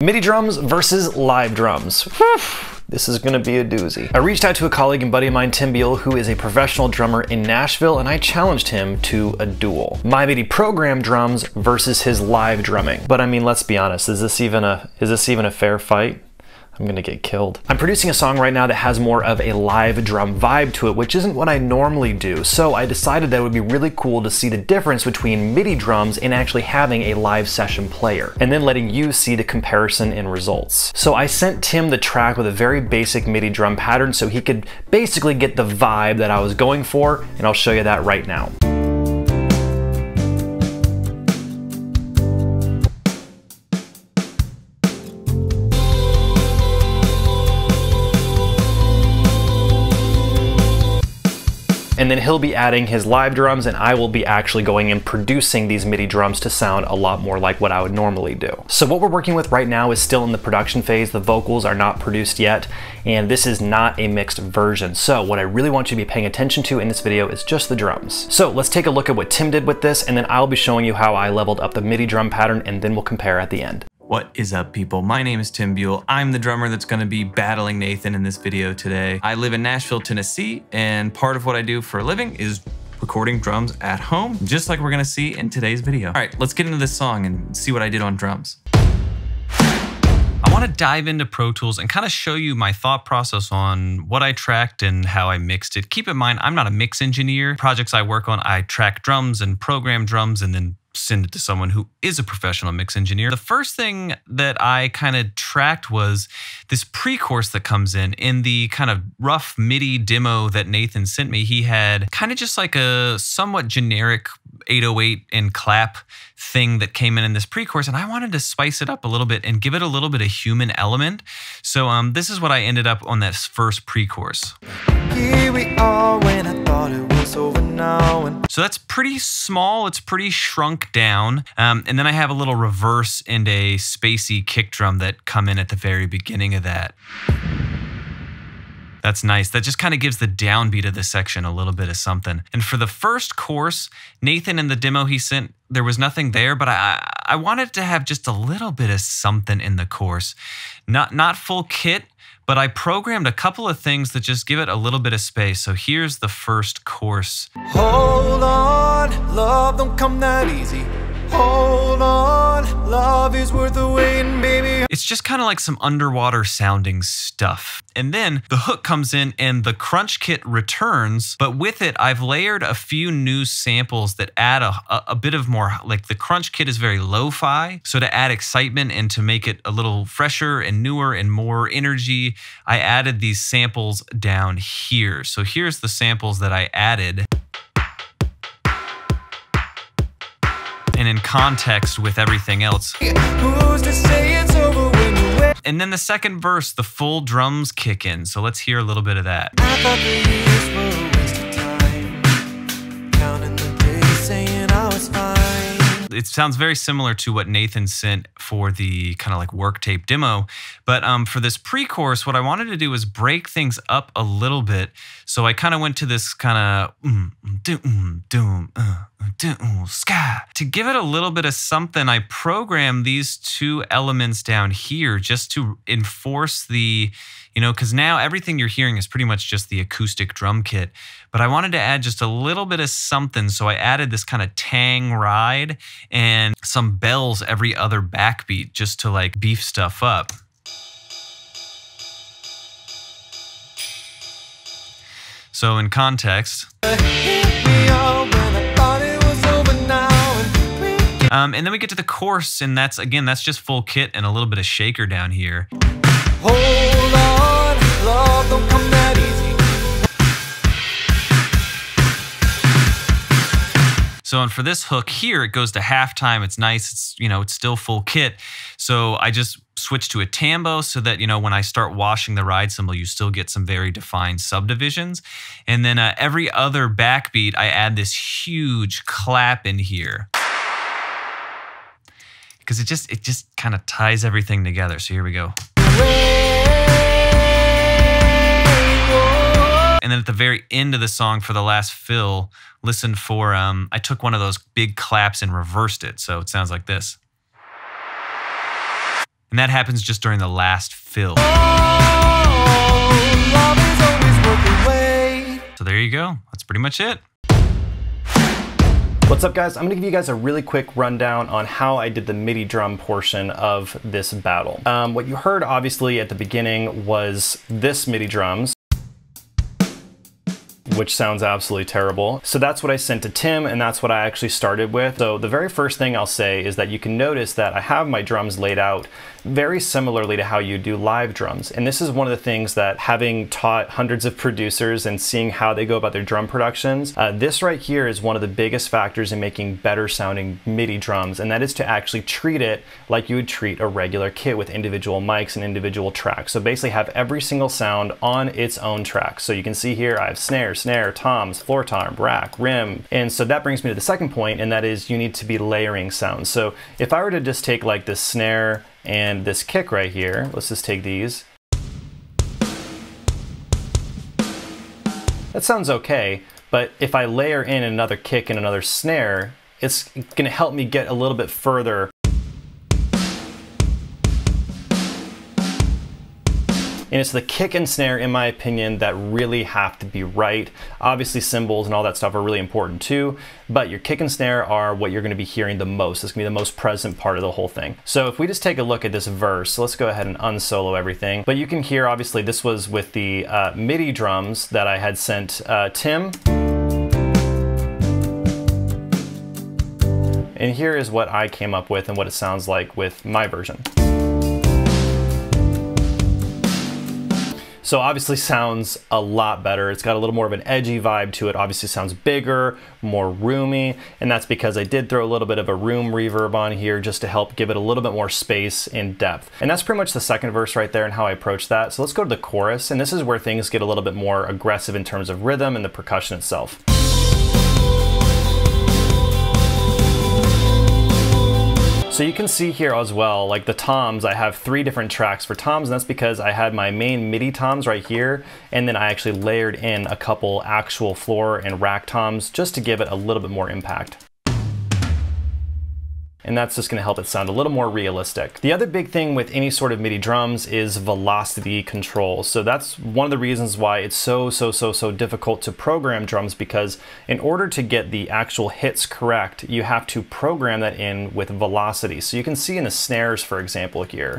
MIDI drums versus live drums. Whew. This is gonna be a doozy. I reached out to a colleague and buddy of mine, Tim Beal, who is a professional drummer in Nashville, and I challenged him to a duel. My MIDI program drums versus his live drumming. But I mean, let's be honest, is this even a fair fight? I'm gonna get killed. I'm producing a song right now that has more of a live drum vibe to it, which isn't what I normally do. So I decided that it would be really cool to see the difference between MIDI drums and actually having a live session player, and then letting you see the comparison in results. So I sent Tim the track with a very basic MIDI drum pattern so he could basically get the vibe that I was going for, and I'll show you that right now. And then he'll be adding his live drums, and I will be actually going and producing these MIDI drums to sound a lot more like what I would normally do. So what we're working with right now is still in the production phase. The vocals are not produced yet, and this is not a mixed version. So what I really want you to be paying attention to in this video is just the drums. So let's take a look at what Tim did with this, and then I'll be showing you how I leveled up the MIDI drum pattern, and then we'll compare at the end. What is up, people? My name is Tim Beal. I'm the drummer that's going to be battling Nathan in this video today. I live in Nashville, Tennessee, and part of what I do for a living is recording drums at home, just like we're going to see in today's video. All right, let's get into this song and see what I did on drums. I want to dive into Pro Tools and kind of show you my thought process on what I tracked and how I mixed it. Keep in mind, I'm not a mix engineer. Projects I work on, I track drums and program drums and then send it to someone who is a professional mix engineer. The first thing that I kind of tracked was this pre-chorus that comes in the kind of rough MIDI demo that Nathan sent me. He had kind of just like a somewhat generic 808 and clap thing that came in this pre-chorus, and I wanted to spice it up a little bit and give it a little bit of human element. So this is what I ended up on that first pre-chorus. Here we are when I thought it was over now. So that's pretty small, it's pretty shrunk down. And then I have a little reverse and a spacey kick drum that come in at the very beginning of that. That's nice. That just kind of gives the downbeat of the section a little bit of something. And for the first chorus, Nathan in the demo he sent, there was nothing there, but I wanted to have just a little bit of something in the chorus. Not full kit, but I programmed a couple of things that just give it a little bit of space. So here's the first chorus. Hold on, love don't come that easy. Hold on, love is worth the waiting, baby. It's just kind of like some underwater sounding stuff. And then the hook comes in and the crunch kit returns, but with it, I've layered a few new samples that add a bit of more, like the crunch kit is very lo-fi. So to add excitement and to make it a little fresher and newer and more energy, I added these samples down here. So here's the samples that I added. And in context with everything else. Who's to say it's over when you wait? And then the second verse, the full drums kick in. So let's hear a little bit of that. I thought the years were a waste of time, counting the days saying I was fine. It sounds very similar to what Nathan sent for the kind of like work tape demo. But for this pre-chorus, what I wanted to do was break things up a little bit. So I kind of went to this kind of ska. To give it a little bit of something, I programmed these two elements down here just to enforce the, you know, because now everything you're hearing is pretty much just the acoustic drum kit. But I wanted to add just a little bit of something, so I added this kind of tang ride and some bells every other backbeat just to like beef stuff up. So in context. And then we get to the chorus, and that's just full kit and a little bit of shaker down here. Hold on, love don't come that easy. So, and for this hook here, it goes to halftime. It's nice. It's, you know, it's still full kit. So I just switched to a tambo so that, you know, when I start washing the ride cymbal, you still get some very defined subdivisions. And then every other backbeat, I add this huge clap in here. Because it just kind of ties everything together. So here we go. And then at the very end of the song for the last fill, listen for, I took one of those big claps and reversed it. So it sounds like this. And that happens just during the last fill. So there you go. That's pretty much it. What's up, guys? I'm gonna give you guys a really quick rundown on how I did the MIDI drum portion of this battle. What you heard obviously at the beginning was this MIDI drums, which sounds absolutely terrible. So that's what I sent to Tim, and that's what I actually started with. So the very first thing I'll say is that you can notice that I have my drums laid out very similarly to how you do live drums. And this is one of the things that, having taught hundreds of producers and seeing how they go about their drum productions, this right here is one of the biggest factors in making better sounding MIDI drums, and that is to actually treat it like you would treat a regular kit with individual mics and individual tracks. So basically have every single sound on its own track. So you can see here I have snare, toms, floor tom, rack, rim. And so that brings me to the second point, and that is you need to be layering sounds. So if I were to just take like this snare and this kick right here, let's just take these. That sounds okay, but if I layer in another kick and another snare, it's gonna help me get a little bit further. And it's the kick and snare, in my opinion, that really have to be right. Obviously cymbals and all that stuff are really important too, but your kick and snare are what you're gonna be hearing the most. It's gonna be the most present part of the whole thing. So if we just take a look at this verse, let's go ahead and unsolo everything. But you can hear, obviously, this was with the MIDI drums that I had sent Tim. And here is what I came up with and what it sounds like with my version. So obviously sounds a lot better. It's got a little more of an edgy vibe to it. Obviously sounds bigger, more roomy, and that's because I did throw a little bit of a room reverb on here just to help give it a little bit more space and depth. And that's pretty much the second verse right there and how I approach that. So let's go to the chorus, and this is where things get a little bit more aggressive in terms of rhythm and the percussion itself. So you can see here as well, like the toms, I have 3 different tracks for toms, and that's because I had my main MIDI toms right here, and then I actually layered in a couple actual floor and rack toms just to give it a little bit more impact. And that's just gonna help it sound a little more realistic. The other big thing with any sort of MIDI drums is velocity control. So that's one of the reasons why it's so difficult to program drums, because in order to get the actual hits correct, you have to program that in with velocity. So you can see in the snares, for example, here.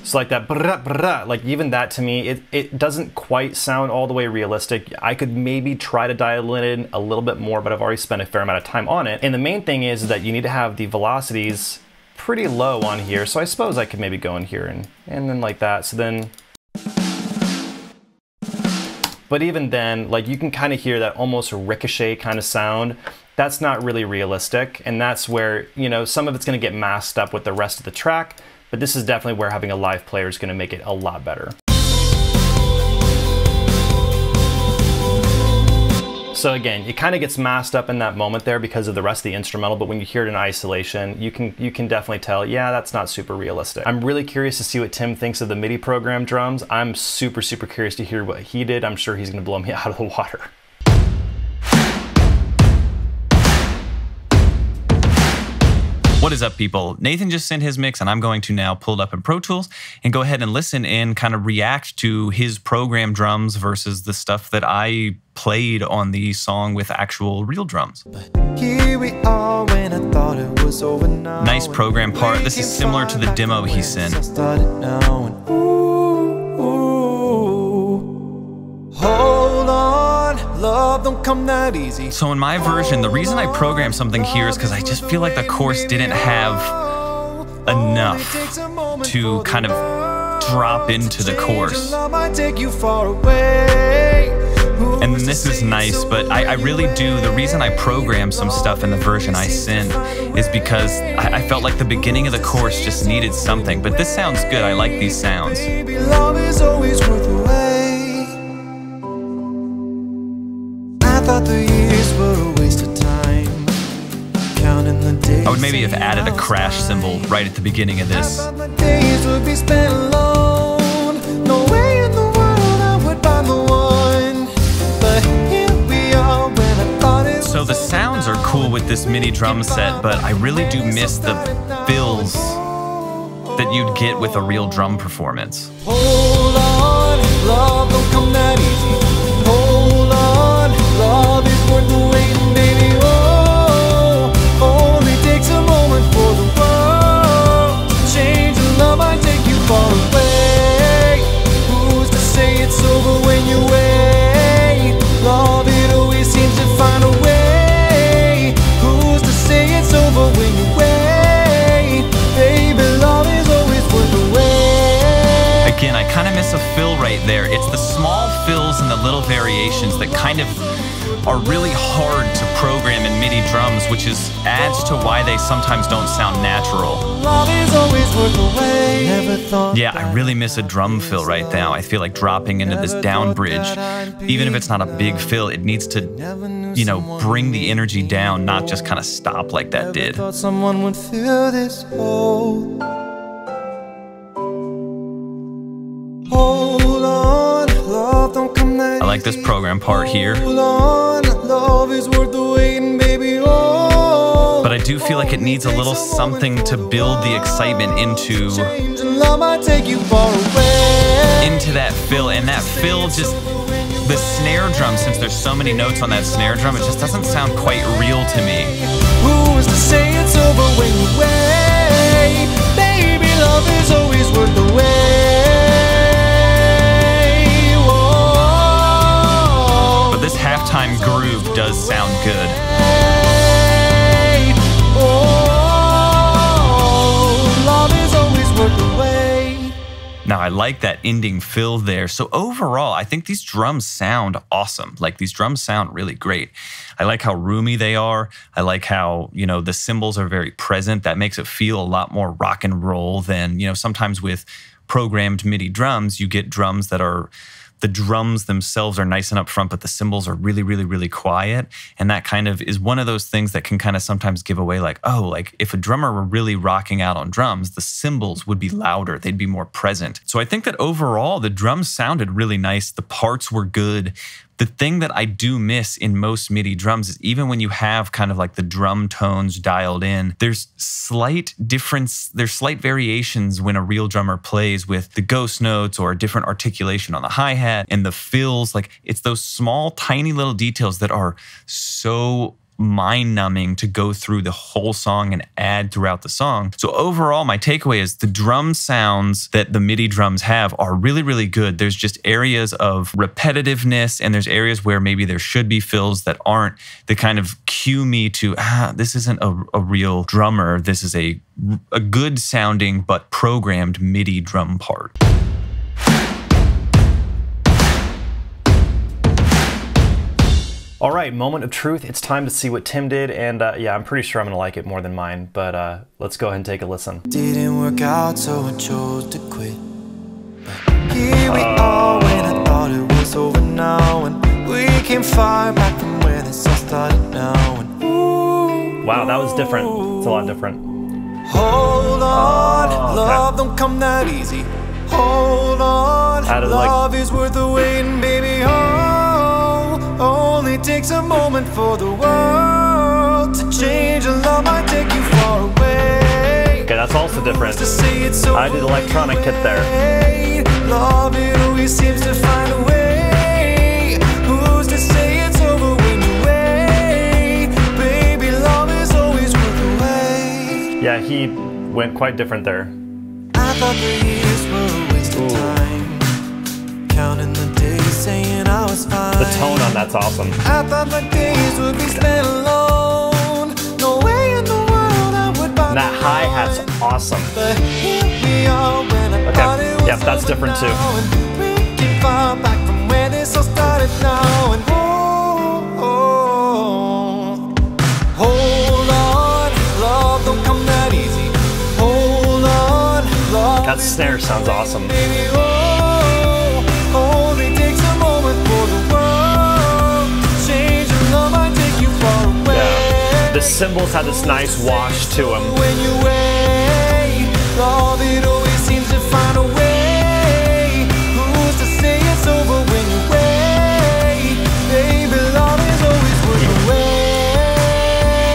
So like that, brah, brah, like even that to me, it doesn't quite sound all the way realistic. I could maybe try to dial it in a little bit more, but I've already spent a fair amount of time on it. And the main thing is that you need to have the velocities pretty low on here. So I suppose I could maybe go in here and then like that. So then, but even then, like you can kind of hear that almost ricochet kind of sound. That's not really realistic. And that's where, you know, some of it's gonna get masked up with the rest of the track. But this is definitely where having a live player is gonna make it a lot better. So again, it kind of gets masked up in that moment there because of the rest of the instrumental, but when you hear it in isolation, you can definitely tell, yeah, that's not super realistic. I'm really curious to see what Tim thinks of the MIDI program drums. I'm super curious to hear what he did. I'm sure he's gonna blow me out of the water. What is up, people? Nathan just sent his mix, and I'm going to now pull it up in Pro Tools and go ahead and listen and kind of react to his program drums versus the stuff that I played on the song with actual real drums. Here we are when I thought it was over now. Nice program part. This is similar to the demo he sent. Hold on, love don't come that easy. So in my version, the reason I programmed something here is because I just feel like the chorus didn't have enough to kind of drop into the chorus. And then this is nice, but I really do, the reason I programmed some stuff in the version I sent is because I felt like the beginning of the chorus just needed something, but this sounds good. I like these sounds. Thought the years were a waste of time, counting the days. I would maybe have added a crash cymbal right at the beginning of this. I thought the days would be spent alone. No way in the world I would find the one. But here we are when I thought it. So the sounds are cool with this mini drum set, but I really do miss the fills that you'd get with a real drum performance. Hold on, love don't come that easy. Hold on, love is worth the waiting, baby. Oh, only takes a moment for the world to change, and love might take you far away. Who's to say it's over when you wait? Love, it always seems to find a way. Who's to say it's over when you wait? Baby, love is always worth the wait. Again, I kind of miss a fill right there. It's the small fills and the little variations that kind of are really hard to program in MIDI drums, which adds to why they sometimes don't sound natural. Love is always worth the wait. Never thought. Yeah, I really miss a drum fill right now. I feel like dropping into this down bridge, even if it's not a big fill, it needs to, you know, bring the energy down, not just kind of stop like that did. Thought someone would fill this hole. Hold on, love don't come that I like this program part here, Hold on, love is worth the waiting, baby. Oh, but I do feel like it needs a little something to build the excitement into change and love might take you far away. that fill, and that fill just, the snare drum, since there's so many notes on that snare drum, it just doesn't sound quite real to me. Who's to say it's over when you wait? Baby, love is always worth the wait. Whoa. But this halftime groove does sound good. Love is always worth the wait. Now, I like that ending fill there. So overall, I think these drums sound awesome. Like, these drums sound really great. I like how roomy they are. I like how, you know, the cymbals are very present. That makes it feel a lot more rock and roll than, you know, sometimes with programmed MIDI drums, you get drums that are, the drums themselves are nice and up front, but the cymbals are really, really, really quiet. And that kind of is one of those things that can kind of sometimes give away, like, oh, like if a drummer were really rocking out on drums, the cymbals would be louder. They'd be more present. So I think that overall, the drums sounded really nice. The parts were good. The thing that I do miss in most MIDI drums is even when you have kind of like the drum tones dialed in, there's slight difference, there's slight variations when a real drummer plays with the ghost notes or a different articulation on the hi-hat and the fills. Like, it's those small, tiny little details that are so mind-numbing to go through the whole song and add throughout the song. So overall, my takeaway is the drum sounds that the MIDI drums have are really, really good. There's just areas of repetitiveness, and there's areas where maybe there should be fills that aren't, that kind of cue me to, this isn't a real drummer. This is a good sounding but programmed MIDI drum part. All right, moment of truth. It's time to see what Tim did, and yeah, I'm pretty sure I'm gonna like it more than mine, but let's go ahead and take a listen. Didn't work out, so I chose to quit. But here we are when I thought it was over now, and we came far back from where this all started now. And ooh, Wow, that was different. It's a lot different. hold on, okay. love don't come that easy. Hold on, How to, like- love is worth the waiting, baby. Oh, only takes a moment for the world to change, and love might take you far away. Okay, that's also different. To say it's over I did electronic when kit you there. wait. Love, it always seems to find a way. Who's to say it's over when you wait? Baby, love is always worth the wait. Yeah, he went quite different there. I thought the years were a waste of time, counting the days, saying I was fine. The tone on that's awesome. I thought the days would be spent alone. No way in the world I would buy And that hi-hat's awesome. But here we are when I thought it was yep, that's over different too. now, and we came far back from where this all started now. And hold on, love don't come that easy. Hold on, love. That snare sounds awesome. Baby, only takes a moment for the world to change, and love might take you far away. Yeah. The cymbals had this nice wash to them. When you wait, love, it always seems to find a way. Who's to say it's over when you wait? Baby, love is always worth the wait.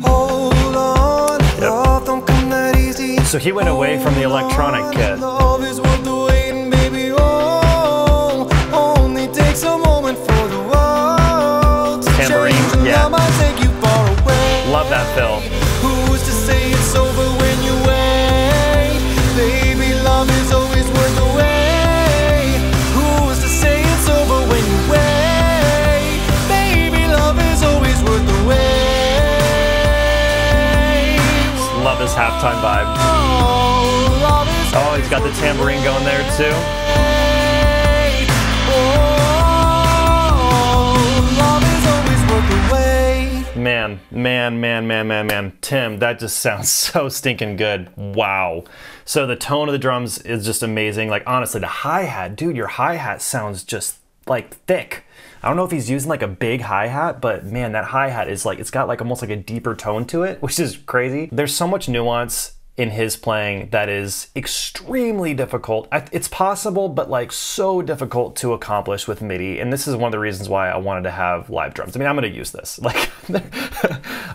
Hold on, love don't come that easy. So he went away from the electronic kit. Love is worth the waiting, baby. Oh, only takes a moment for the world to Tambourine, change. yeah. Love might take you far away. Love that fill. Who's to say it's over when you wait? Baby, love is always worth the wait. Who's to say it's over when you wait? Baby, love is always worth the wait. Love his halftime vibe. Oh, love is Oh, he's got the tambourine going there too. Man. Tim, that just sounds so stinking good. Wow. So the tone of the drums is just amazing. Like, honestly, the hi-hat, dude, your hi-hat sounds just like thick. I don't know if he's using like a big hi-hat, but man, that hi-hat is like, it's got like almost like a deeper tone to it, which is crazy. There's so much nuance in his playing that is extremely difficult. It's possible, but like so difficult to accomplish with MIDI. And this is one of the reasons why I wanted to have live drums. I mean, I'm gonna use this. Like,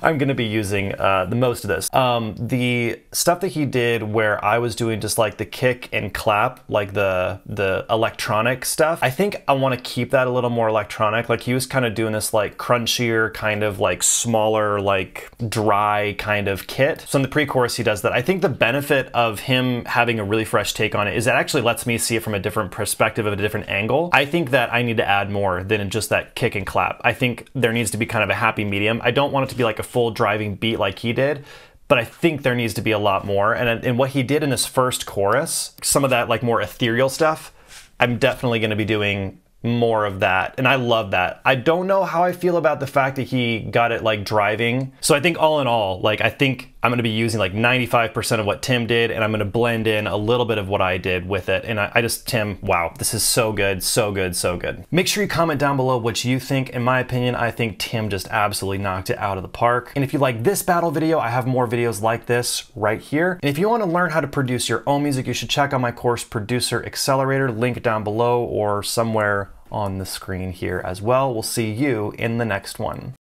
I'm gonna be using the most of this. The stuff that he did where I was doing just like the kick and clap, like the electronic stuff, I think I wanna keep that a little more electronic. Like he was kind of doing this like crunchier, kind of like smaller, like dry kind of kit. So in the pre-chorus, he does that. I think the benefit of him having a really fresh take on it is that actually lets me see it from a different perspective, of a different angle. I think that I need to add more than just that kick and clap. I think there needs to be kind of a happy medium. I don't want it to be like a full driving beat like he did, but I think there needs to be a lot more. And what he did in this first chorus, some of that like more ethereal stuff, I'm definitely going to be doing more of that, and I love that. I don't know how I feel about the fact that he got it like driving. So I think all in all, like I think I'm gonna be using like 95% of what Tim did, and I'm gonna blend in a little bit of what I did with it. And I just, Tim, wow, this is so good, so good, so good. Make sure you comment down below what you think. In my opinion, I think Tim just absolutely knocked it out of the park. And if you like this battle video, I have more videos like this right here. And if you wanna learn how to produce your own music, you should check out my course, Producer Accelerator, link down below or somewhere on the screen here as well. We'll see you in the next one.